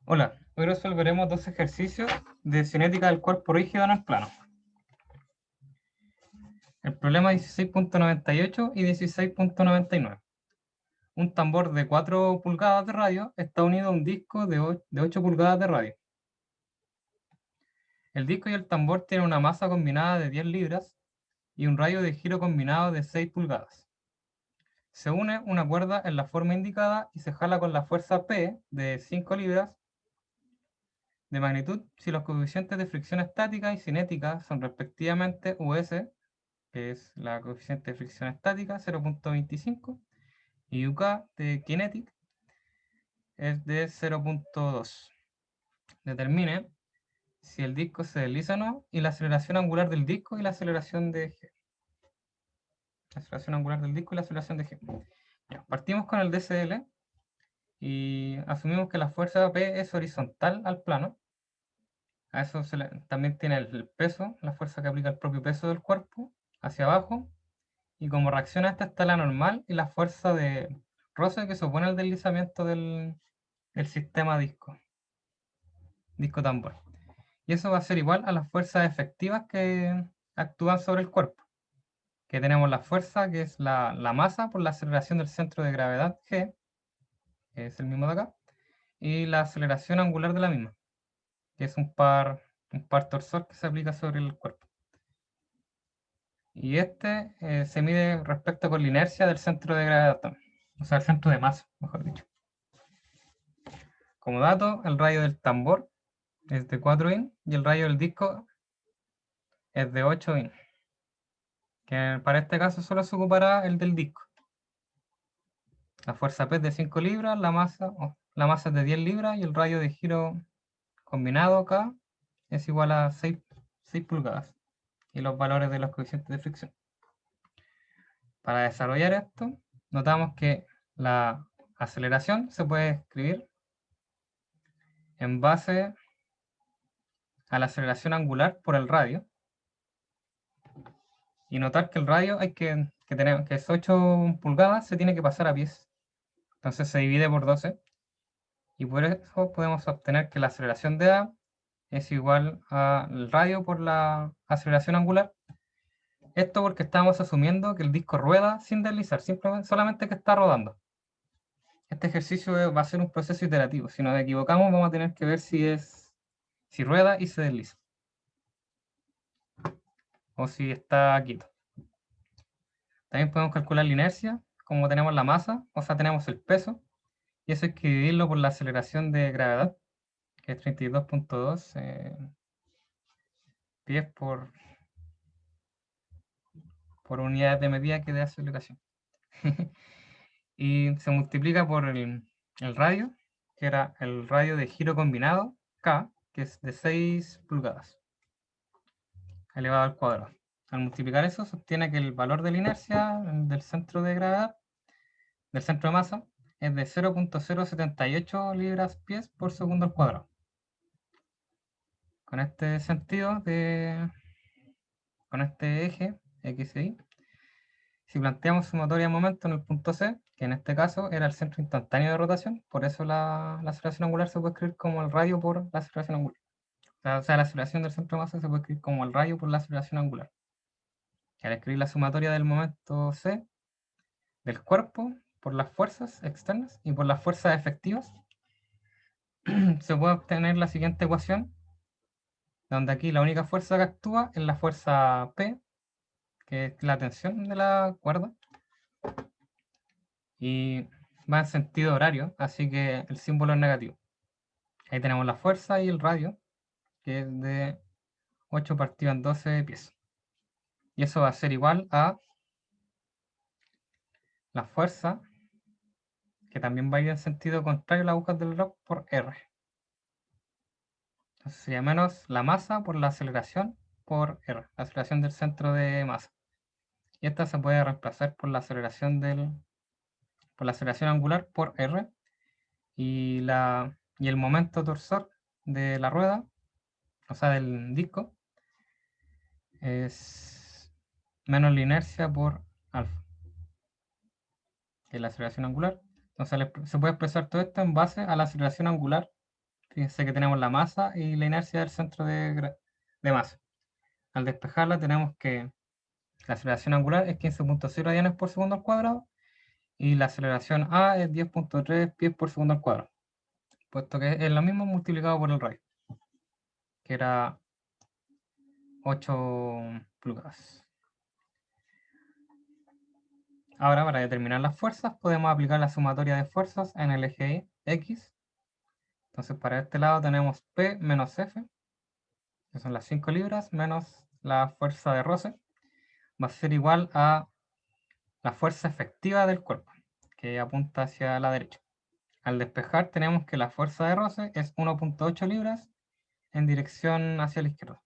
Hola, hoy resolveremos dos ejercicios de cinética del cuerpo rígido en el plano. El problema 16.98 y 16.99. Un tambor de 4 pulgadas de radio está unido a un disco de 8 pulgadas de radio. El disco y el tambor tienen una masa combinada de 10 libras y un radio de giro combinado de 6 pulgadas. Se une una cuerda en la forma indicada y se jala con la fuerza P de 5 libras de magnitud si los coeficientes de fricción estática y cinética son respectivamente US, que es la coeficiente de fricción estática, 0.25, y UK de kinetic es de 0.2. Determine si el disco se desliza o no y la aceleración angular del disco y la aceleración de G. La aceleración angular del disco y la aceleración de G. Ya, partimos con el DCL y asumimos que la fuerza P es horizontal al plano. A eso también tiene el peso, la fuerza que aplica el propio peso del cuerpo hacia abajo. Y como reacción a esta está la normal y la fuerza de roce que se opone al deslizamiento del sistema disco tambor. Y eso va a ser igual a las fuerzas efectivas que actúan sobre el cuerpo. Que tenemos la fuerza, que es la masa por la aceleración del centro de gravedad G, que es el mismo de acá, y la aceleración angular de la misma, que es un par torsor que se aplica sobre el cuerpo. Y este se mide respecto con la inercia del centro de gravedad también. O sea, el centro de masa, mejor dicho. Como dato, el radio del tambor es de 4 in y el radio del disco es de 8 in. Que para este caso solo se ocupará el del disco. La fuerza P es de 5 libras, la masa es de 10 libras y el radio de giro combinado acá es igual a 6 pulgadas. Y los valores de los coeficientes de fricción. Para desarrollar esto, notamos que la aceleración se puede escribir en base a la aceleración angular por el radio. Y notar que el radio hay que es 8 pulgadas, se tiene que pasar a pies. Entonces se divide por 12. Y por eso podemos obtener que la aceleración de A es igual al radio por la aceleración angular. Esto porque estamos asumiendo que el disco rueda sin deslizar, solamente que está rodando. Este ejercicio va a ser un proceso iterativo. Si nos equivocamos, vamos a tener que ver si rueda y se desliza. O si está quieto. También podemos calcular la inercia, como tenemos la masa, o sea, tenemos el peso, y eso hay que dividirlo por la aceleración de gravedad, que es 32.2 pies por unidad de medida que de aceleración. Y se multiplica por el radio, que era el radio de giro combinado, K, que es de 6 pulgadas, elevado al cuadrado. Al multiplicar eso, se obtiene que el valor de la inercia del centro de gravedad, del centro de masa, es de 0.078 libras-pies por segundo al cuadrado. Con este sentido, con este eje, X y Y, si planteamos sumatoria de momento en el punto C, que en este caso era el centro instantáneo de rotación, por eso la aceleración angular se puede escribir como el radio por la aceleración angular. O sea, la aceleración del centro de masa se puede escribir como el radio por la aceleración angular. Y al escribir la sumatoria del momento C del cuerpo por las fuerzas externas y por las fuerzas efectivas, se puede obtener la siguiente ecuación, donde aquí la única fuerza que actúa es la fuerza P, que es la tensión de la cuerda, y va en sentido horario, así que el símbolo es negativo. Ahí tenemos la fuerza y el radio, que es de 8 partido en 12 pies. Y eso va a ser igual a la fuerza, que también va a ir en sentido contrario a la aguja del reloj, por R. Entonces sería menos la masa por la aceleración por R, la aceleración del centro de masa. Y esta se puede reemplazar por la aceleración angular por R y el momento torsor de la rueda, o sea, del disco, es menos la inercia por alfa, que es la aceleración angular. Entonces se puede expresar todo esto en base a la aceleración angular Fíjense que tenemos la masa y la inercia del centro de masa. Al despejarla tenemos que la aceleración angular es 15.0 dianes por segundo al cuadrado y la aceleración A es 10.3 pies por segundo al cuadrado, puesto que es lo mismo multiplicado por el radio, que era 8 pulgadas. Ahora, para determinar las fuerzas, podemos aplicar la sumatoria de fuerzas en el eje X. Entonces, para este lado tenemos P menos F, que son las 5 libras, menos la fuerza de roce, va a ser igual a la fuerza efectiva del cuerpo, que apunta hacia la derecha. Al despejar tenemos que la fuerza de roce es 1.8 libras en dirección hacia la izquierda.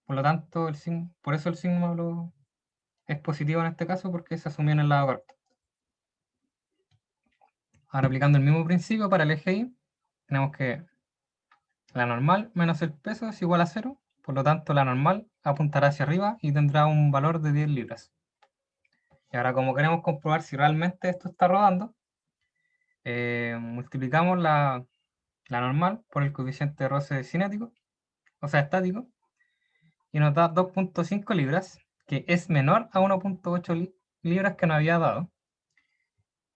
Por lo tanto, por eso el signo es positivo en este caso, porque se asumió en el lado correcto. Ahora, aplicando el mismo principio para el eje Y, tenemos que la normal menos el peso es igual a 0, por lo tanto la normal apuntará hacia arriba y tendrá un valor de 10 libras. Y ahora, como queremos comprobar si realmente esto está rodando, multiplicamos la normal por el coeficiente de roce cinético, o sea, estático, y nos da 2.5 libras, que es menor a 1.8 libras que nos había dado.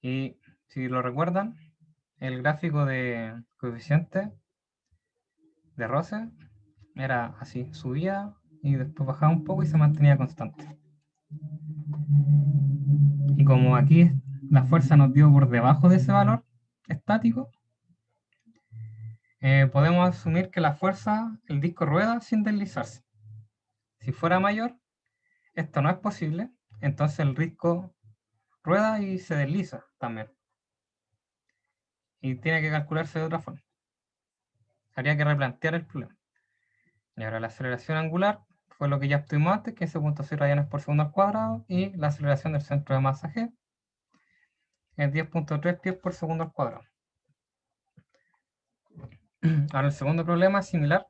Y si lo recuerdan, el gráfico de coeficiente de roce era así, subía y después bajaba un poco y se mantenía constante. Y como aquí la fuerza nos dio por debajo de ese valor estático, podemos asumir que la fuerza, el disco rueda sin deslizarse. Si fuera mayor, esto no es posible, entonces el disco rueda y se desliza también. Y tiene que calcularse de otra forma. Habría que replantear el problema. Y ahora la aceleración angular fue lo que ya estuvimos antes, 15.0 dianes por segundo al cuadrado, y la aceleración del centro de masa G es 10.3 pies por segundo al cuadrado. Ahora el segundo problema es similar,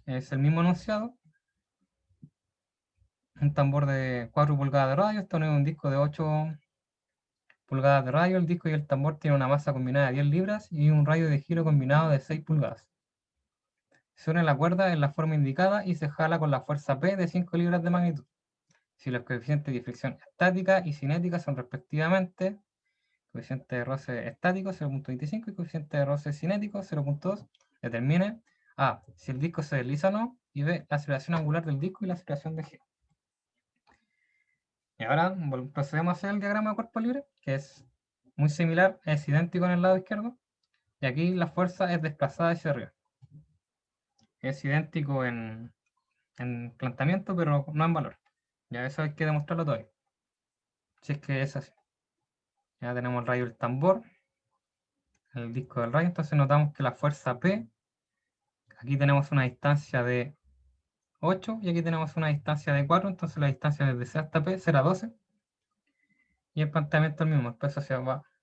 es el mismo enunciado. Un tambor de 4 pulgadas de radio está unido a un disco de 8 pulgadas de radio. El disco y el tambor tienen una masa combinada de 10 libras y un radio de giro combinado de 6 pulgadas. Se une la cuerda en la forma indicada y se jala con la fuerza P de 5 libras de magnitud. Si los coeficientes de fricción estática y cinética son respectivamente coeficiente de roce estático 0.25 y coeficiente de roce cinético 0.2, determine A, si el disco se desliza o no, y B, la aceleración angular del disco y la aceleración de G. Y ahora procedemos a hacer el diagrama de cuerpo libre, que es muy similar, es idéntico en el lado izquierdo, y aquí la fuerza es desplazada hacia arriba. Es idéntico en planteamiento, pero no en valor. Ya eso hay que demostrarlo todavía. Si es que es así. Ya tenemos el radio del tambor, el disco del radio, entonces notamos que la fuerza P, aquí tenemos una distancia de 8 y aquí tenemos una distancia de 4, entonces la distancia desde C hasta P será 12. Y el planteamiento es el mismo, el peso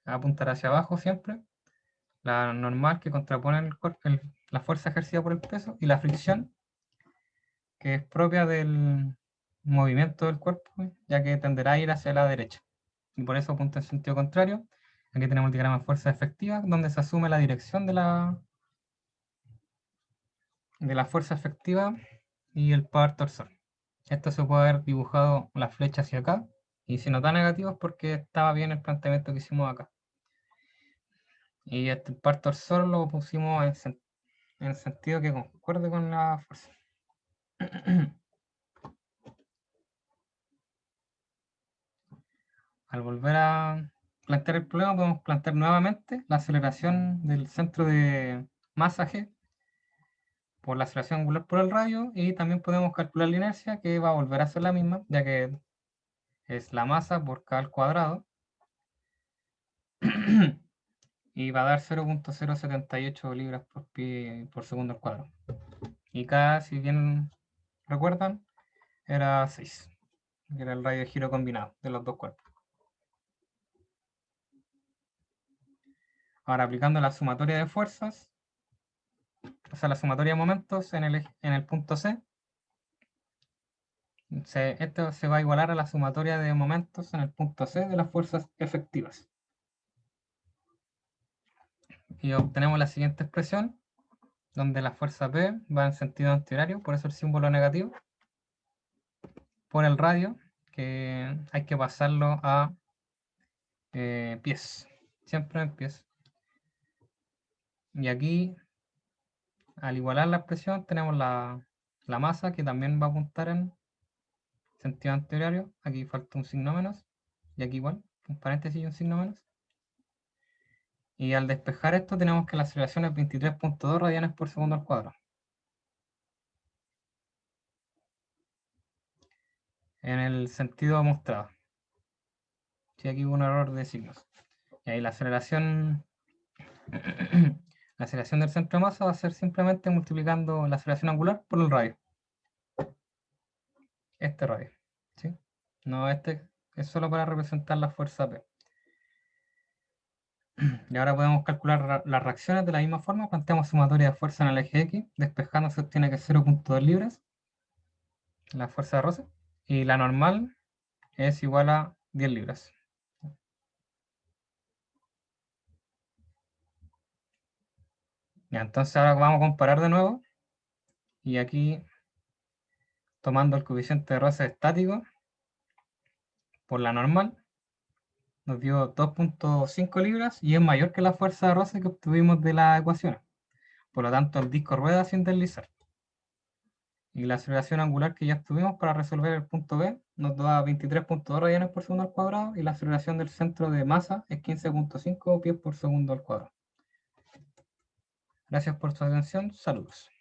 apuntará hacia abajo siempre, la normal que contrapone la fuerza ejercida por el peso y la fricción, que es propia del movimiento del cuerpo, ya que tenderá a ir hacia la derecha. Y por eso apunta en sentido contrario. Aquí tenemos el diagrama de fuerza efectiva, donde se asume la dirección de la fuerza efectiva y el power torsal. Esto se puede haber dibujado la flecha hacia acá, y si no da negativo es porque estaba bien el planteamiento que hicimos acá. Y este power torsal lo pusimos en sentido que concuerde con la fuerza. Al volver a plantear el problema, podemos plantear nuevamente la aceleración del centro de masa G por la aceleración angular por el radio, y también podemos calcular la inercia, que va a volver a ser la misma, ya que es la masa por K al cuadrado, y va a dar 0.078 libras por pie por segundo al cuadrado. Y K, si bien recuerdan, era 6, que era el radio de giro combinado de los dos cuerpos. Ahora, aplicando la sumatoria de fuerzas, o sea, la sumatoria de momentos en el punto C, esto se va a igualar a la sumatoria de momentos en el punto C de las fuerzas efectivas. Y obtenemos la siguiente expresión, donde la fuerza P va en sentido antihorario, por eso el símbolo negativo, por el radio, que hay que pasarlo a pies, siempre en pies. Y aquí, al igualar la expresión, tenemos la masa, que también va a apuntar en sentido antihorario. Aquí falta un signo menos, y aquí igual, un paréntesis y un signo menos. Y al despejar esto, tenemos que la aceleración es 23.2 radianes por segundo al cuadrado. En el sentido mostrado. Sí, aquí hubo un error de signos. Y ahí la aceleración la aceleración del centro de masa va a ser simplemente multiplicando la aceleración angular por el radio. Este radio. ¿Sí? No, este es solo para representar la fuerza P. Y ahora podemos calcular las reacciones de la misma forma. Planteamos sumatoria de fuerza en el eje X. Despejando se obtiene que es 0.2 libras, la fuerza de roce. Y la normal es igual a 10 libras. Ya, entonces ahora vamos a comparar de nuevo. Y aquí, tomando el coeficiente de roce estático por la normal, nos dio 2.5 libras y es mayor que la fuerza de roce que obtuvimos de la ecuación. Por lo tanto, el disco rueda sin deslizar. Y la aceleración angular que ya obtuvimos para resolver el punto B nos da 23.2 radianes por segundo al cuadrado y la aceleración del centro de masa es 15.5 pies por segundo al cuadrado. Gracias por su atención. Saludos.